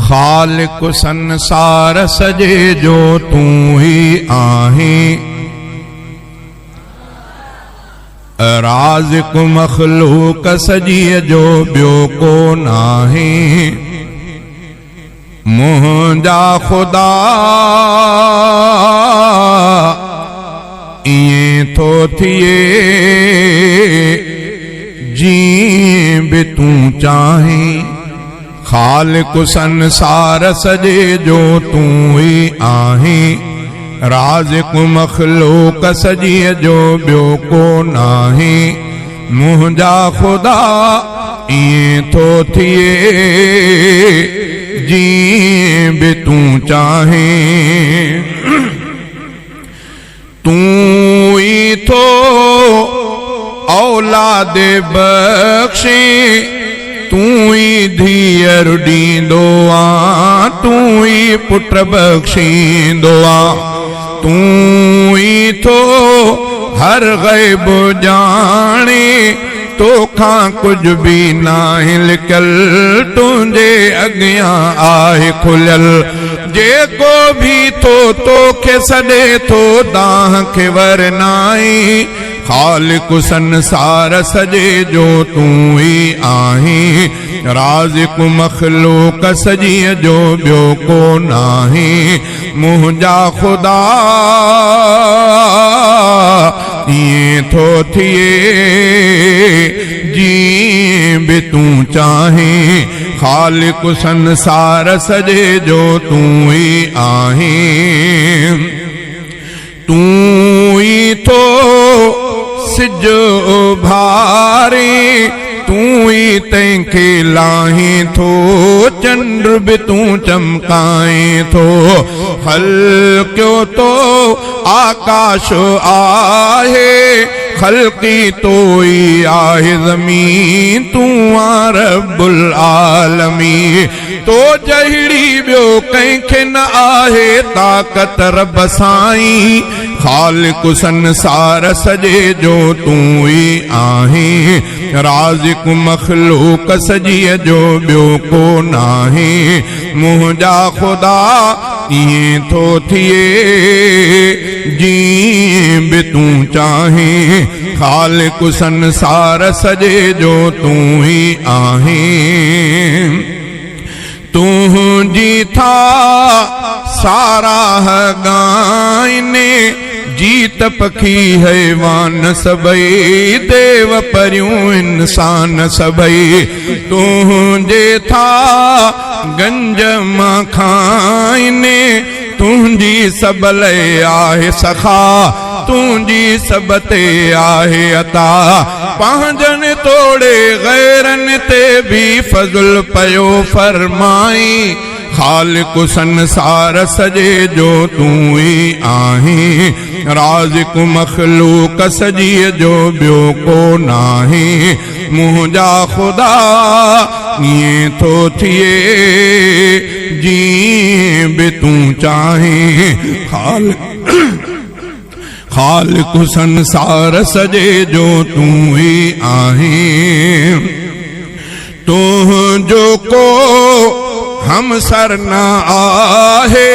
खालिक संसार सजे जो तू ही आहीं, राज़िक़ मख़लूक़ सजी जो ॿियो को नाहीं। मुंहिंजा ख़ुदा इएं थो थिए जीअं बि तूं चाहीं। खालिक संसार सजे जो तूं ही आहीं, राज़िक़ मख़लूक़ सजी जो ॿियो को नाहीं। मुंहिंजा ख़ुदा इएं थो थिए जीअं बि तूं चाहीं। तूं ई थो औलाद बख़्शे, तूं ई धीअर ॾींदो आ, तूं ई पुट बख़्शींदो आ। तूं ई थो हर ग़ैब ॼाणे, तोखां कुछ भी नाहे लिकल, तुंहिंजे अॻियां आहे खुलियल। जेको भी थो तोखे सॾे थो, दाह खे वर नाई। खालिक संसार सजे जो तूं ही आहीं, राज़िक़ मख़लूक़ सजी जो ॿियो को नाहीं। मुंहिंजा ख़ुदा इएं थो थिए जीअं बि तूं चाहीं। खालिक संसार सजे जो तूं ही आहीं। तूं ही थो सिज उभारे, तूं ही तंहिंखे लाहीं थो, चंड बि तूं चमकाएं थो। ख़ल्क़ियो तो आकाश आहे, ख़ल्क़ी तो ही आहे ज़मीन, तूं आ रब्बुल आलमीन। तो जहिड़ी ॿियो कंहिंखे न आहे ताक़त रब साईं। खालिक संसार सजे जो तूं ही आहीं, राज़िक़ मख़लूक़ सजी जो ॿियो को नाहीं। मुंहिंजा ख़ुदा इएं थो थिए जीअं बि तूं चाहीं। खालिक संसार सजे जो तूं ही आहीं। तुंहिंजी था साराह गाइने, जीत पखी हैवान सबई, देव परियूं इंसान सबई। तुंहिंजे था गंज मां खाइने, तुंहिंजी सब लय आहे सखा, तुंहिंजी सब ते आहे अता। पंहिंजनि तोड़े गैरनि ते भी फज़ल पयो फरमाई। खालिक संसार सजे जो तूं ही आहीं, राज़िक़ मख़लूक़ सजी जो ॿियो को नाहीं। मुंहिंजा ख़ुदा इएं थो थिए जीअं बि तूं चाहीं। खालिक संसार सजे जो तूं ही आहीं। तुंहिंजो को हमसर न आहे,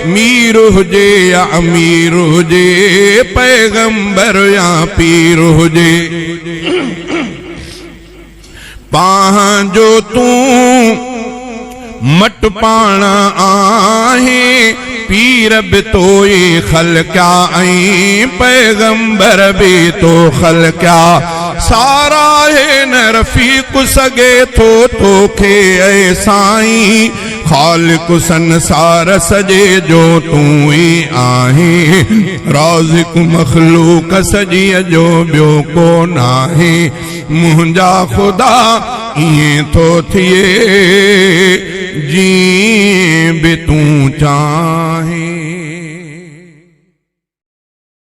मीर हुजे या अमीर हुजे, पैगंबर या पीर हुजे। पंहिंजो तूं मट पाण आहे, पीर भी तो ही खलक्या ऐं पैगंबर भी तो खलक्या। सारा है न रफीक सगे थो तोखे ऐ साईं। खालिक संसार सजे जो तूं ही आहीं, राज़िक़ मख़लूक़ सजी जो ॿियो को नाहीं। मुंहिंजा ख़ुदा इएं थो थिए जीअं बि तूं चाहीं।